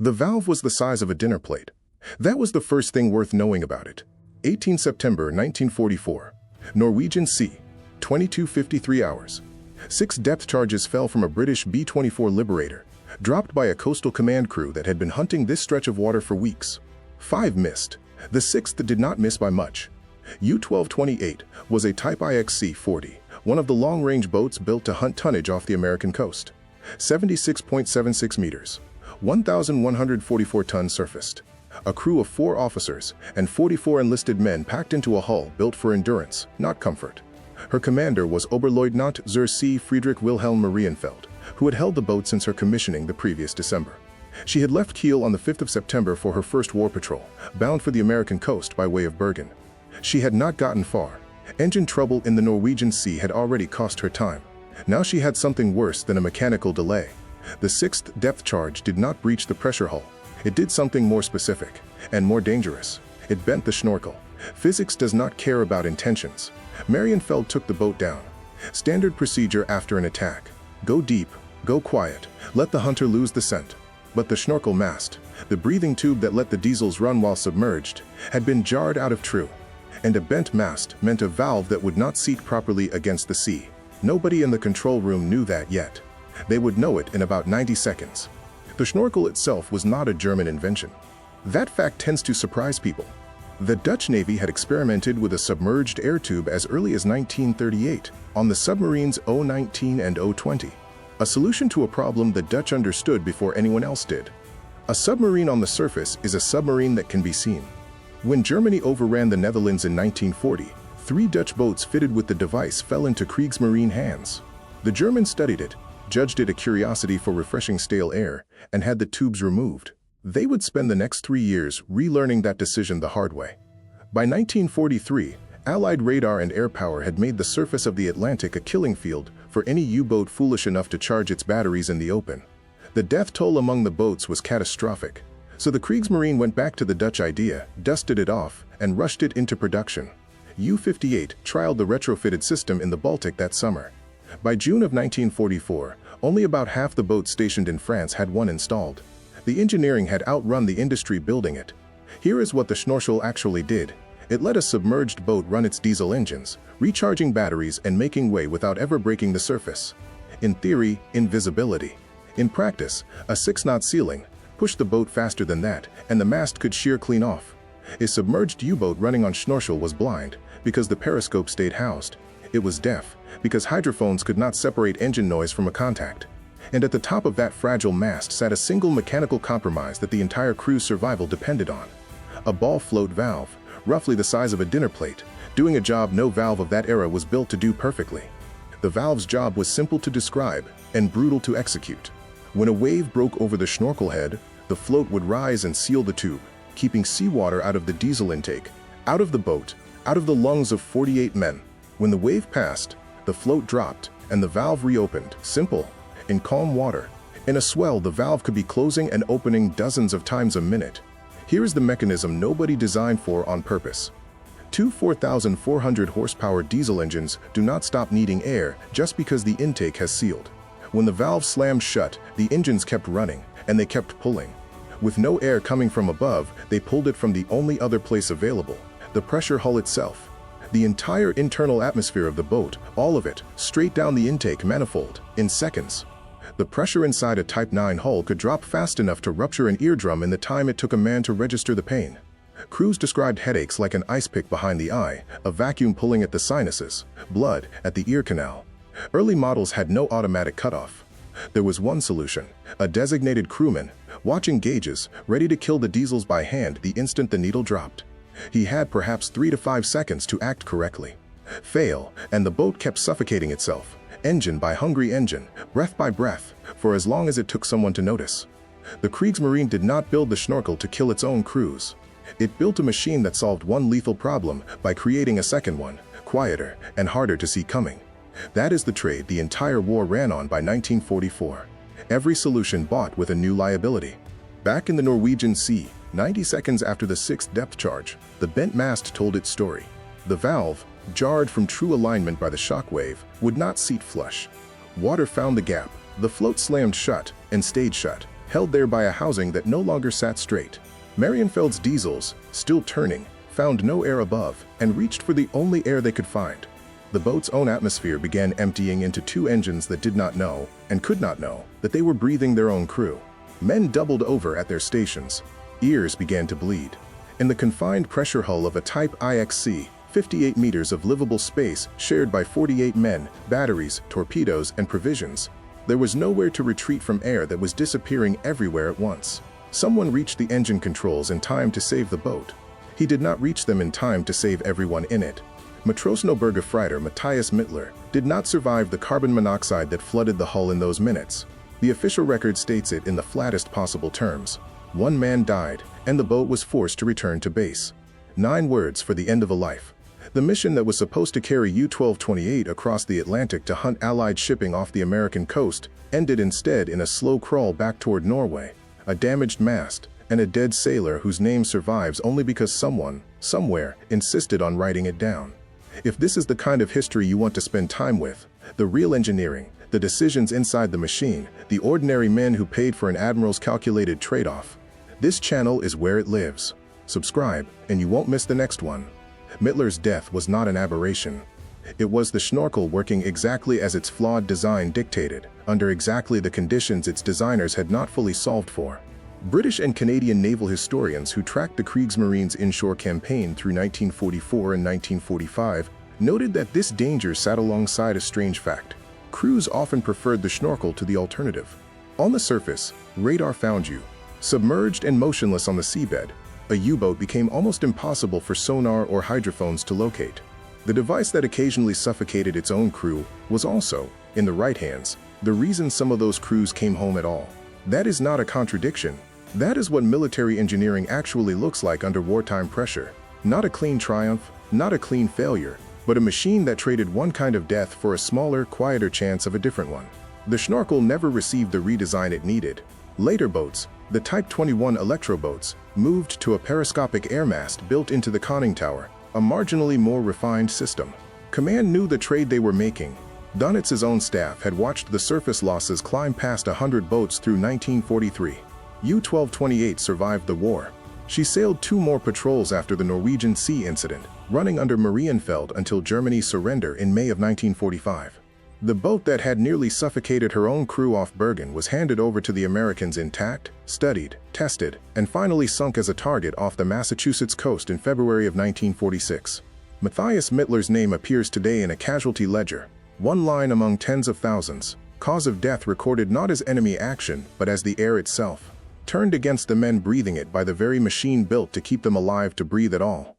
The valve was the size of a dinner plate. That was the first thing worth knowing about it. 18 September 1944. Norwegian Sea. 22:53 hours. 6 depth charges fell from a British B-24 Liberator, dropped by a coastal command crew that had been hunting this stretch of water for weeks. 5 missed. The 6th did not miss by much. U-1228 was a Type IXC-40, one of the long-range boats built to hunt tonnage off the American coast. 76.76 meters. 1,144 tons surfaced. A crew of 4 officers and 44 enlisted men packed into a hull built for endurance, not comfort. Her commander was Oberleutnant zur See Friedrich Wilhelm Marienfeld, who had held the boat since her commissioning the previous December. She had left Kiel on the 5th of September for her first war patrol, bound for the American coast by way of Bergen. She had not gotten far. Engine trouble in the Norwegian Sea had already cost her time. Now she had something worse than a mechanical delay. The 6th depth charge did not breach the pressure hull. It did something more specific and more dangerous. It bent the schnorkel. Physics does not care about intentions. Marienfeld took the boat down. Standard procedure after an attack. Go deep, go quiet, let the hunter lose the scent. But the schnorkel mast, the breathing tube that let the diesels run while submerged, had been jarred out of true. And a bent mast meant a valve that would not seat properly against the sea. Nobody in the control room knew that yet. They would know it in about 90 seconds. The schnorkel itself was not a German invention. That fact tends to surprise people. The Dutch Navy had experimented with a submerged air tube as early as 1938 on the submarines O-19 and O-20, a solution to a problem the Dutch understood before anyone else did. A submarine on the surface is a submarine that can be seen. When Germany overran the Netherlands in 1940, 3 Dutch boats fitted with the device fell into Kriegsmarine hands. The Germans studied it, judged it a curiosity for refreshing stale air, and had the tubes removed. They would spend the next 3 years relearning that decision the hard way. By 1943, Allied radar and air power had made the surface of the Atlantic a killing field for any U-boat foolish enough to charge its batteries in the open. The death toll among the boats was catastrophic, so the Kriegsmarine went back to the Dutch idea, dusted it off, and rushed it into production. U-58 trialed the retrofitted system in the Baltic that summer. By June of 1944, only about half the boats stationed in France had one installed. The engineering had outrun the industry building it. Here is what the schnorchel actually did. It let a submerged boat run its diesel engines, recharging batteries and making way without ever breaking the surface. In theory, invisibility. In practice, a 6-knot ceiling pushed the boat faster than that, and the mast could shear clean off. A submerged U-boat running on schnorchel was blind because the periscope stayed housed. It was deaf because hydrophones could not separate engine noise from a contact. And at the top of that fragile mast sat a single mechanical compromise that the entire crew's survival depended on. A ball float valve, roughly the size of a dinner plate, doing a job no valve of that era was built to do perfectly. The valve's job was simple to describe and brutal to execute. When a wave broke over the schnorkel head, the float would rise and seal the tube, keeping seawater out of the diesel intake, out of the boat, out of the lungs of 48 men. When the wave passed, the float dropped and the valve reopened. Simple. In calm water. In a swell, the valve could be closing and opening dozens of times a minute. Here is the mechanism nobody designed for on purpose. 2 4,400 horsepower diesel engines do not stop needing air just because the intake has sealed. When the valve slammed shut, the engines kept running, and they kept pulling. With no air coming from above, they pulled it from the only other place available, the pressure hull itself. The entire internal atmosphere of the boat, all of it, straight down the intake manifold, in seconds. The pressure inside a Type 9 hull could drop fast enough to rupture an eardrum in the time it took a man to register the pain. Crews described headaches like an ice pick behind the eye, a vacuum pulling at the sinuses, blood at the ear canal. Early models had no automatic cutoff. There was one solution: a designated crewman, watching gauges, ready to kill the diesels by hand the instant the needle dropped. He had perhaps 3 to 5 seconds to act correctly. Fail, and the boat kept suffocating itself, engine by hungry engine, breath by breath, for as long as it took someone to notice. The Kriegsmarine did not build the schnorkel to kill its own crews. It built a machine that solved one lethal problem by creating a second one, quieter and harder to see coming. That is the trade the entire war ran on by 1944. Every solution bought with a new liability. Back in the Norwegian Sea, 90 seconds after the 6th depth charge, the bent mast told its story. The valve, jarred from true alignment by the shock wave, would not seat flush. Water found the gap, the float slammed shut and stayed shut. held there by a housing that no longer sat straight. Marienfeld's diesels, still turning, found no air above and reached for the only air they could find. The boat's own atmosphere began emptying into two engines that did not know, and could not know, that they were breathing their own crew. Men doubled over at their stations. Ears began to bleed. In the confined pressure hull of a Type IXC, 58 meters of livable space shared by 48 men, batteries, torpedoes, and provisions, there was nowhere to retreat from air that was disappearing everywhere at once. Someone reached the engine controls in time to save the boat. He did not reach them in time to save everyone in it. Matrosenobergefreiter Matthias Mittler did not survive the carbon monoxide that flooded the hull in those minutes. The official record states it in the flattest possible terms. One man died, and the boat was forced to return to base. 9 words for the end of a life. The mission that was supposed to carry U-1228 across the Atlantic to hunt Allied shipping off the American coast ended instead in a slow crawl back toward Norway, a damaged mast, and a dead sailor whose name survives only because someone, somewhere, insisted on writing it down. If this is the kind of history you want to spend time with, the real engineering, the decisions inside the machine, the ordinary men who paid for an admiral's calculated trade-off, this channel is where it lives. Subscribe, and you won't miss the next one. Mittler's death was not an aberration. It was the Snorkel working exactly as its flawed design dictated, under exactly the conditions its designers had not fully solved for. British and Canadian naval historians who tracked the Kriegsmarine's inshore campaign through 1944 and 1945 noted that this danger sat alongside a strange fact. Crews often preferred the Snorkel to the alternative. On the surface, radar found you. Submerged and motionless on the seabed, a U-boat became almost impossible for sonar or hydrophones to locate. The device that occasionally suffocated its own crew was also, in the right hands, the reason some of those crews came home at all. That is not a contradiction. That is what military engineering actually looks like under wartime pressure. Not a clean triumph, not a clean failure, but a machine that traded one kind of death for a smaller, quieter chance of a different one. The Snorkel never received the redesign it needed. Later boats, the Type 21 electroboats, moved to a periscopic air mast built into the conning tower, a marginally more refined system. Command knew the trade they were making. Donitz's own staff had watched the surface losses climb past 100 boats through 1943. U-1228 survived the war. She sailed 2 more patrols after the Norwegian Sea incident, running under Marienfeld until Germany's surrender in May of 1945. The boat that had nearly suffocated her own crew off Bergen was handed over to the Americans intact, studied, tested, and finally sunk as a target off the Massachusetts coast in February of 1946. Matthias Mittler's name appears today in a casualty ledger, one line among tens of thousands, cause of death recorded not as enemy action but as the air itself, turned against the men breathing it by the very machine built to keep them alive to breathe at all.